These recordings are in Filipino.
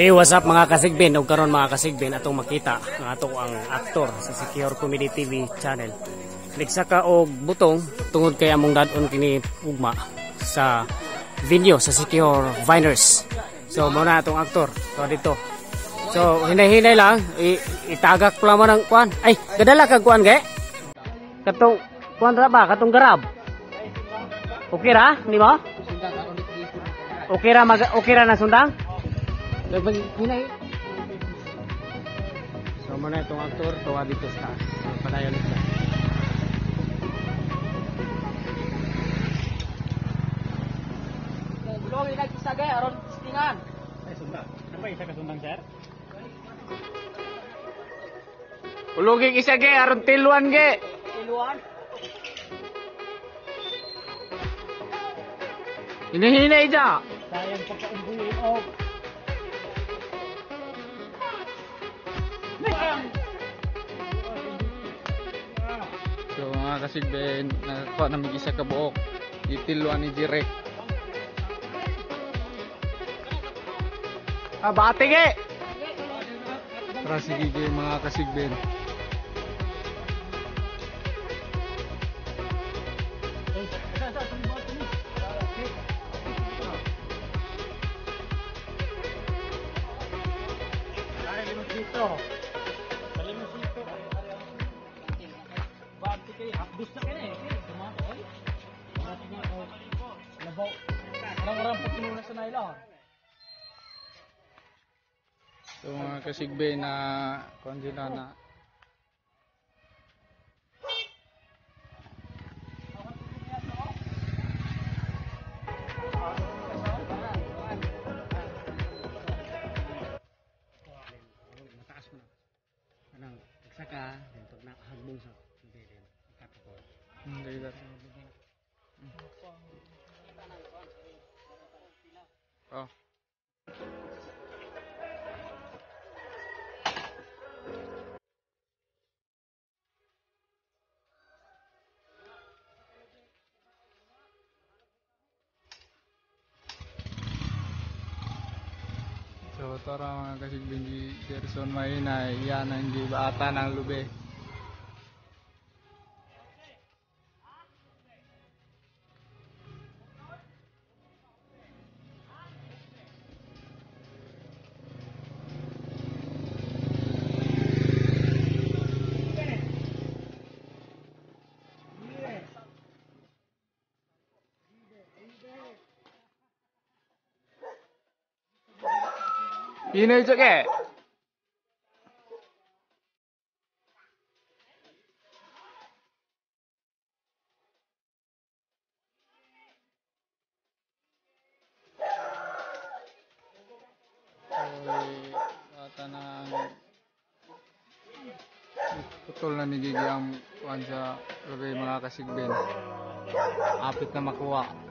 Hey, what's up mga kasigbin? O karon mga kasigbin atong makita nga ato ang aktor sa Secure Comedy TV channel. Kliksa ka og butong tungod kay among dadon kini ugma sa video sa Secure Viners. So mo na atong aktor. So dito. So hinay-hinay lang itagak pala mo ng kuan. Ay, kadala kag kuan kay. Katong kuan ra ba? Katong garab. Okay ra, di ba? Okay ra na sundang? Hinay. So muna itong aktor tuwa dito sa padayon nila. Belum ini bisa gaya aron settingan. Sundang. Apa isa ka sundang sir? Ulugig isa ge aron tiluan ge. Tiluan. Hinahinay ja. Sayang pagkaumbuin og So mga kasigben, nakakuha na may isa ka buok. Itiluan ni Jirek. Bate ge! Tara sige ge mga kasigben. dito. Salimos dito. Bati kay habis na kini. Tumato ay. Bati nga ko. Labaw. Orang-orang pagkinunas sa nylon. So mga kasigben na kondina na Saka dan pag nakahagbong sa hindi din kakapon. hindi ba? Oh. So tara mga kasigben di Gerson Mahina yan ang gibata ng lube. Ini cek eh. Bata ng putol na ni Gigi ang kuwan sa lube mga kasigben. Apit na makuha.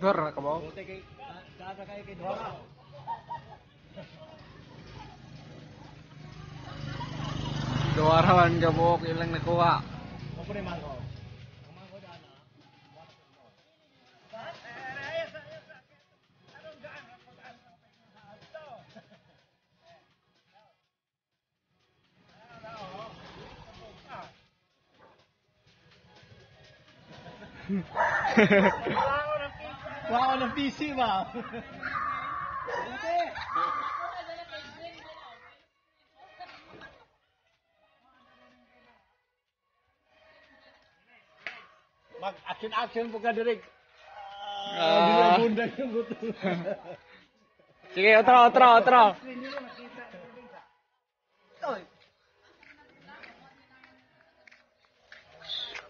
Dor na ka ba? Duwarawan ka po, ilang nakuha. Wow, ng PC ba? Mag-action po ka direk. Bundag yung buto. Sige, otro.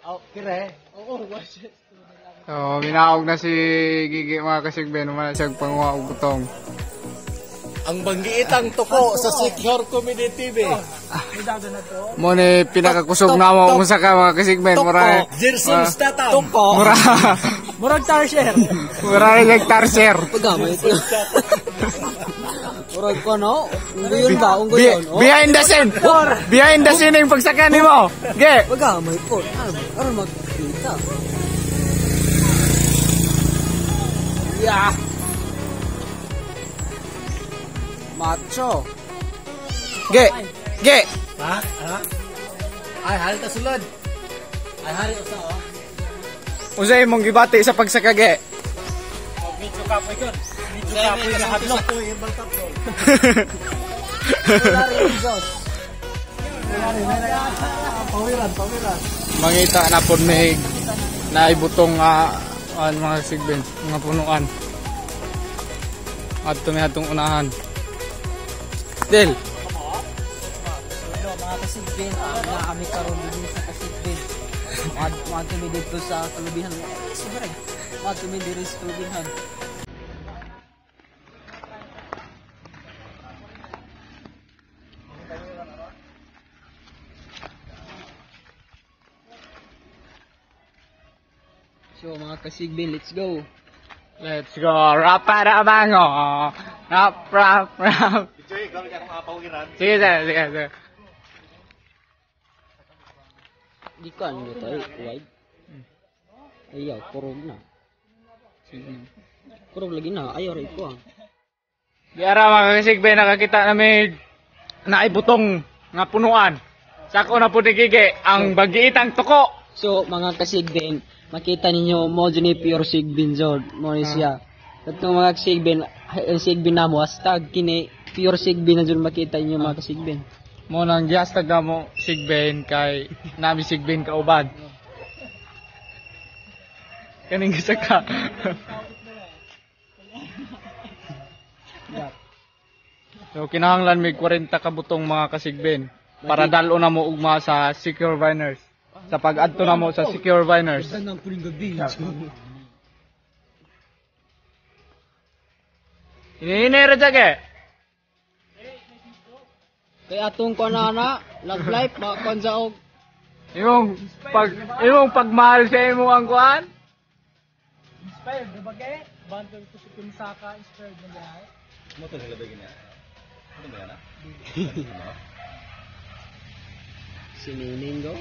Oh, kire. Oo, watch it. So, minaog na si Gigi mga kasigben, naman siyang panguha og butong. Ang banggiitang tuko sa Secure Comedy TV. Mo ni pinakakusog na mo kung sa ka mga kasigben, mura. Jerson Statham. Tuko. Mura. Murag tarsier. Mura rin tarsier. Pagamay ko. Murag ko no? Unggoyon ba? Unggoyon. Behind the scene. Behind the scene yung pagsaka nimo. Ge. Pagamay ko. Ano magkita? Yeah. Macho. Ge. Ha? Ay, hari ta sulod. Ay, hari usa oh. Usay mong gibati sa pagsaka ge. Medyo kapoy kon. Medyo kapoy na hadlok ko yung baltap ko. Pawiran. Mangita na pod mehig na ibutong mga sigben, mga punuan. At tumihatong unahan. Del. Mga kasigben, na kami karon din sa kasigben. Mga kami dito sa kalubihan. Siguro mga kami dito sa kalubihan. So mga kasigben, let's go. Let's go. Raparabango. Rap. Joy, gawin ka ng mga pawiran. Sige. Di ko ano ito ay wide. Ayaw, kurog na. Kurog lagi na, ayaw rin ko. Di ara mga kasigben, nakakita namin na ibutong nga punuan. Sako na po ni Gigi ang bagiitang tuko. So mga kasigben, makita ninyo mo ni pure sigbin zod mo ni siya. Katong mga sigbin na mo hashtag kini pure sigbin na zod makita ninyo mga kasigben. Mo nang giastag na mo sigben kay nami sigben ka ubad. Kaning gisa ka. So kinahanglan mig 40 ka butong mga kasigben para dalo na mo ugma sa Secure Viners. Sa pag-adto na mo sa Secure Viners. Nang puling gabi. Ini jage. Kay atong kanana, love life makon sa og Imong pagmahal sa imo ang kuan. Inspired, di ba kay? Bantol ko sa Pinsaka, inspired na dahil. Mo to nila bagay niya. Ano ba yan? sininingo.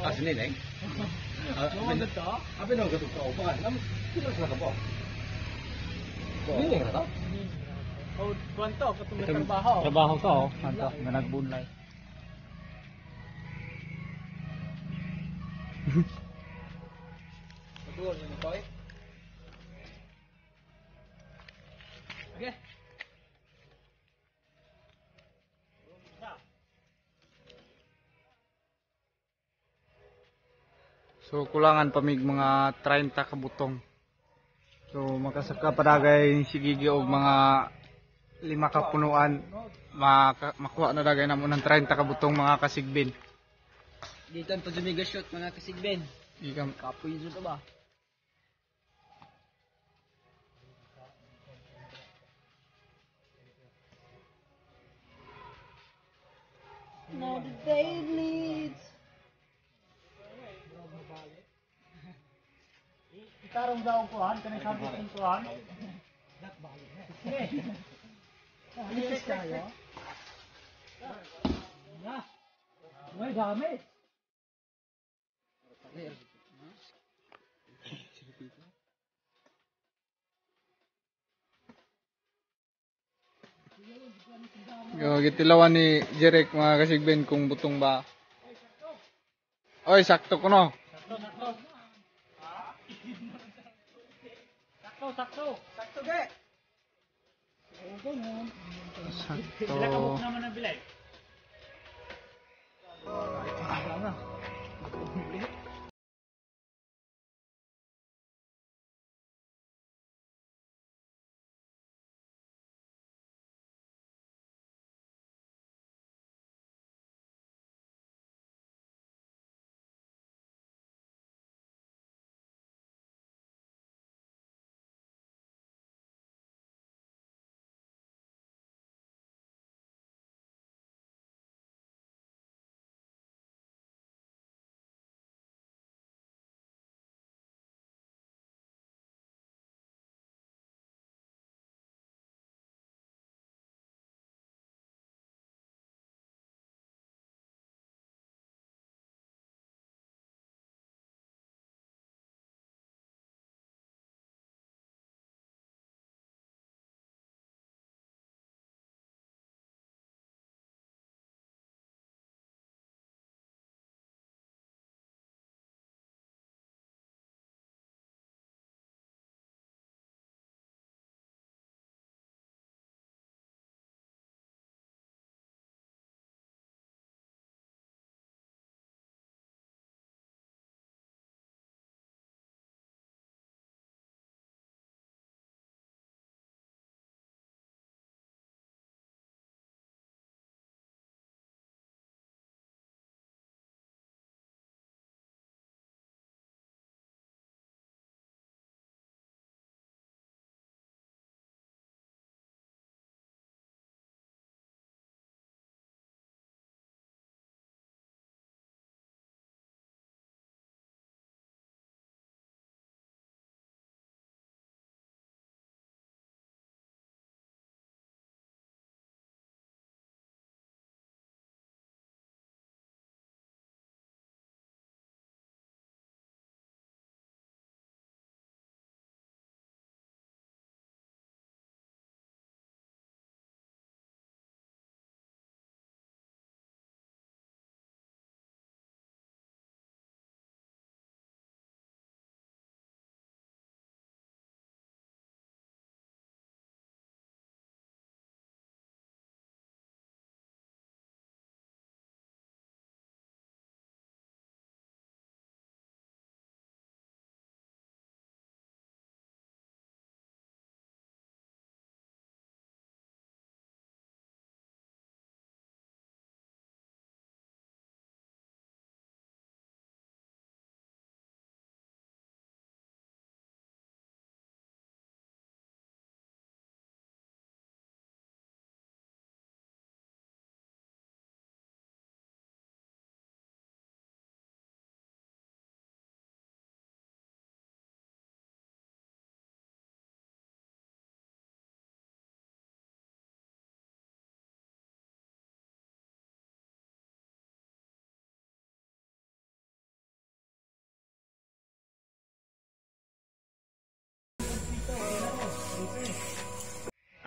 Asli neng. Ano to? Abi no gato ka pa. Sino sa ka po? Hindi na to. Oh, kwanto katong trabaho. Trabaho ka oh. Kanto, nga nagbunlay. Betul ni toy. Okay. So kulangan pa mig mga 30 ka butong. So makasaka padagay sigigi og mga 5 ka punuan makuha na dagay namo ng 30 ka butong mga kasigbin. Dito ang pajumiga shot mga kasigben. Ikam Kapoy dito ba? Now the day leads. Ikarong daw ko han kanang sabi ko han. Ilis kayo. Na. May dami. Yo gitilawan ni Jerek mga kasigbin kung butong ba. Oy sakto ko no. Sakto ge. Sakto. Naman ang bilay.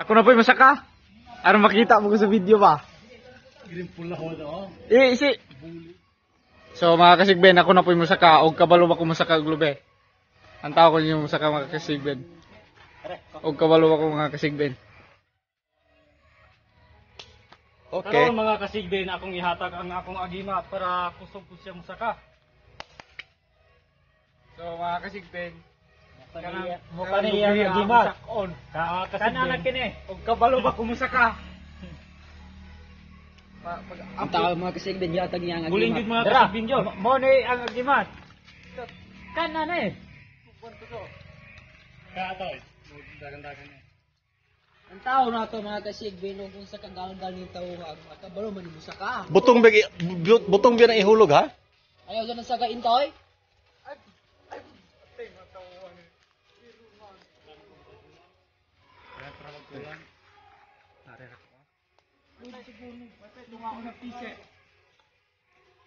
Ako na po yung masaka. Aron makita mo ko sa video ba? Si. So mga kasigben, ako na po yung masaka. Og kabalo ba ko masaka og lube. Ang tao ko yung masaka mga kasigben. Og kabalo ako mga kasigben. Okay. Karon mga kasigben, akong ihatag ang akong agima para kusog ko siya musaka. So mga kasigben, Mukha niya ang agima. Kana na kini. og kabalo ba ko masaka. Ang tao mga kasigben, yatag niya ang Buling agimat. gid mga kasigben yo. Mo ni ang agimat. Kana na eh. Katoy. Dagan-dagan eh. Ang tao na to mga kasigben, kung sa kagagal ni tao nga agmat, kabalo man mo sa ka. Butong biya na ihulog ha? Ayaw dyan ang sagain toy.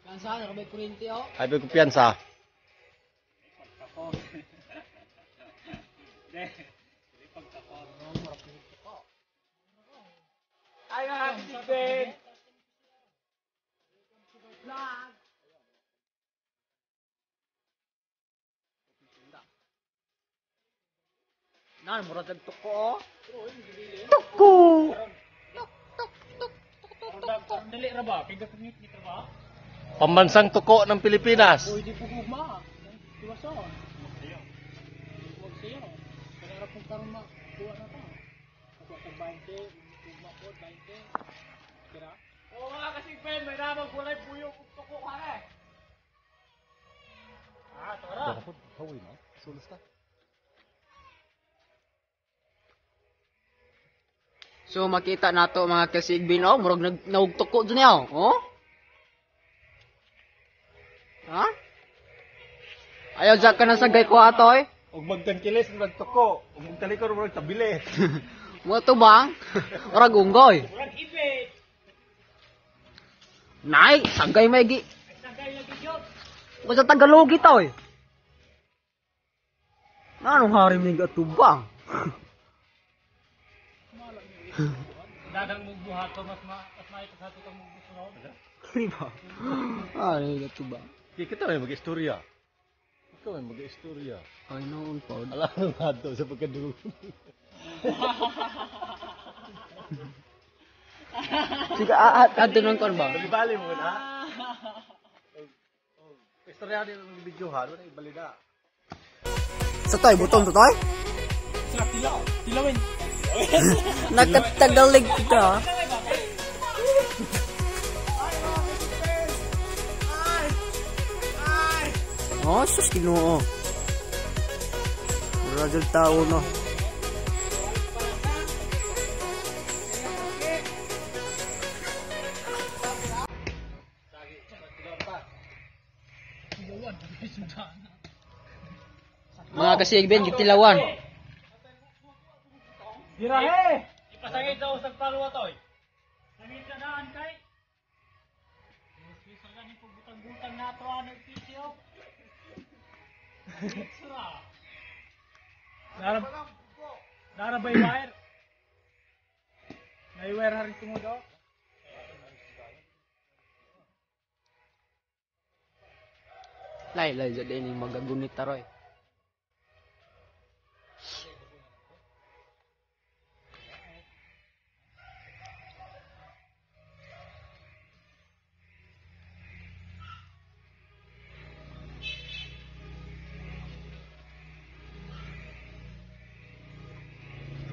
Yan saan, nakabay kurinti oh. Ay may kumpiyansa. Ay mga kasigben. Nan, murag nagtuko oh. Dali ra ba? Kaya gapit ni ba? Pambansang tuko ng Pilipinas. Uy, di po gugma. Tiwaso. Huwag siya. Kaya kung karoon kuha na ta. Kuha sa 20, gugma po, 20. Kira? O mga kasigben, may namang kulay puyo kung tuko ka eh. Tara. So makita nato mga kasigben oh, murag naugtuko dun niya oh. Ha? Ayaw dyan ka na sa gay ko atoy? Ug magtangkilis magtuko, ug magtalikod mo tabili. Mo to bang? Murag unggoy. Murag ibe. Nay, sagay may gi. Sagay lagi yun. Mo sa Tagalog itoy. Anong hari may gatubang? Dagang mugbuhat ko mas maikot sa tutong mugbusunod. Di ba? Ay, gatubang. Di kita may mag-istorya. Ikaw may mag-istorya. Ay, noon po. Alam mo nga to sa pagkadugo. Sige, ato nung kon ba? Bali mo na. Istorya din ang video ha, wala ibalida. Sa toy, butong to toy? Tilawin. Nakatagalig ka. Oh, sus Ginoo. Wala dyan tao no. Mga kasigben, gitilawan. Dirahe! Ipasangit sa usag palwa toy. Sangit ka daan kay. Isa ganing pagbutang-butang na to ang pisyo. Sura. Dara bay wire. Nay wire hari tungod oh. Lay, jadi ini magagunit taroy.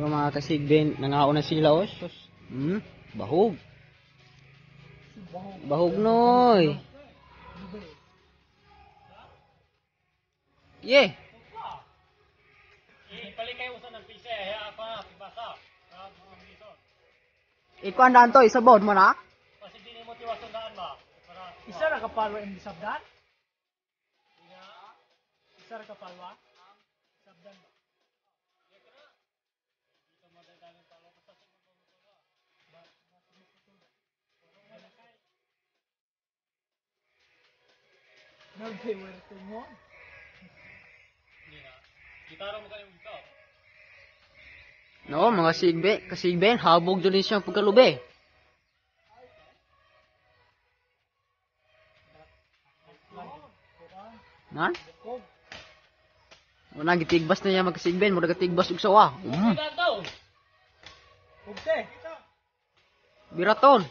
So mga kasigben, nangaon na sila oh. Sus. Bahog. Bahog noy. Yeah. Ipali kayo usan ng pise, haya apa pibasa. Ikuan daan to, isabod mo na? Kasi dili mo tiwas sundaan ba? Para isa ra ka palwa im sabdan? Isa ra ka palwa? Sabdan ba? Nag-favorite mo? Gitara mo kayo dito. No, mga kasigben, habog doon din siyang pagkalubi. Nan? Wala, gitigbas na niya magkasigben, mura gatigbas og sawa. Ugte. Biraton.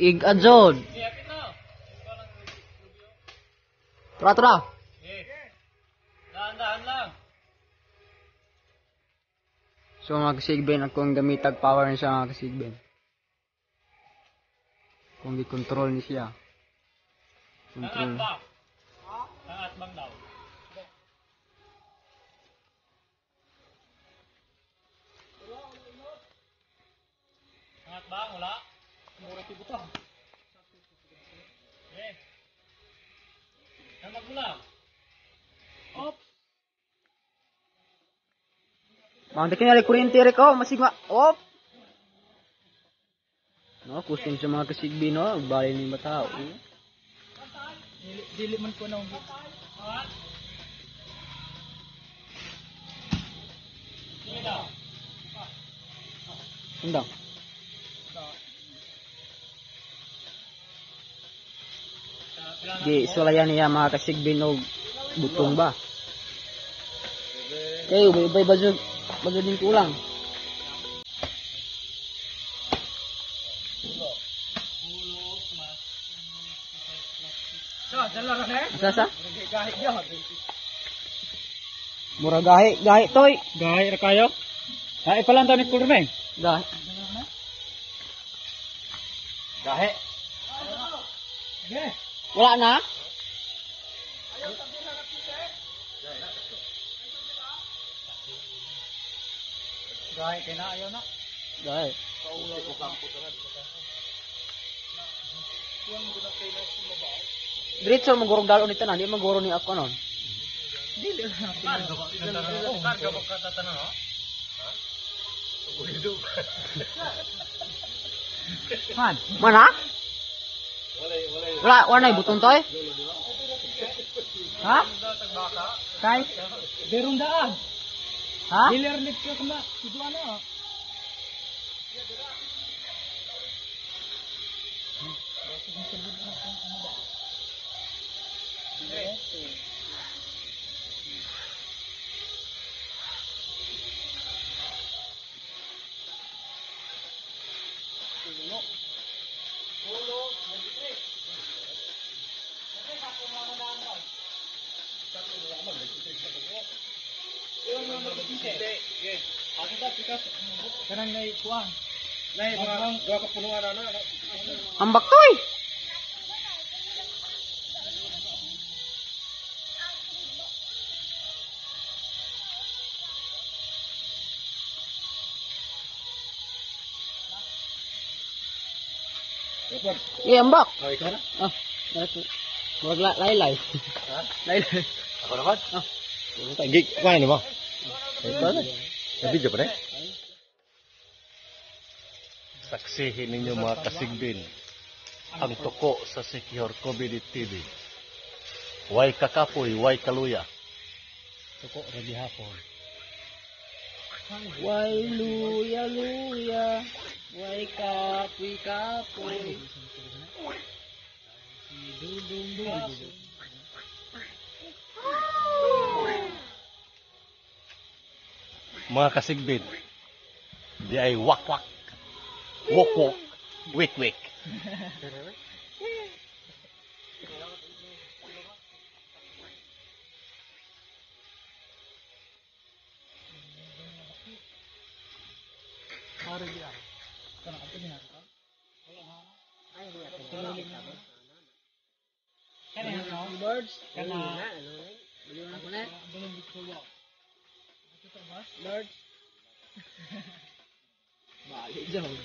Ig adjod. Tra. Dahan-dahan lang. So mga kasigben, akong gamitag power niya siya mga kasigben. Kung i-control niya siya. Control. Angat bang daw? Angat bang? Wala? Mura tibutang. Eh. Angat mo lang. Op. Mga kinali kuryente rin ko, masigma. Op! No, kustin sa mga kasigben, no? Bali ni matao. Dili man ko nang Undang. Di sulayan niya mga kasigben og butong ba? Okay, ubay budget din kulang. dala ra na. Asa? Gahi gyud. Mura gahi toy. Gahi ra kayo? Gahi pa lang daw ni Kulmeng. Gahi. Gahi. Okay. Wala na? Gahi kay na ayo na. Gahi. Diretso magurong dalon nito na, di maguro ni ako non. Dili ra. Karga ba ka tatanan no? Man, Mana? Wala na butong toy. ha? Kay derong daan. Ha? Dealer nit ko kuma, sido ano? Kanang nay kuang. Nay mga duha ka punuan ano. Ambak toy. Iya ambak. Oh, ikaw na? Ah, wag laylay. Ha? Laylay. Ako naman? Gig, kumain mo? Ikaw na. Nabidyo pa na? Saksihin ninyo mga kasigbin ang tuko sa Secure Comedy TV. Way kakapoy, way kaluya. Tuko ra gihapon. Why luya, why kapoy. Mga kasigbin, di ay wak-wak, wok-wok, wik-wik. Birds. Kana. Birds. Balik jauh.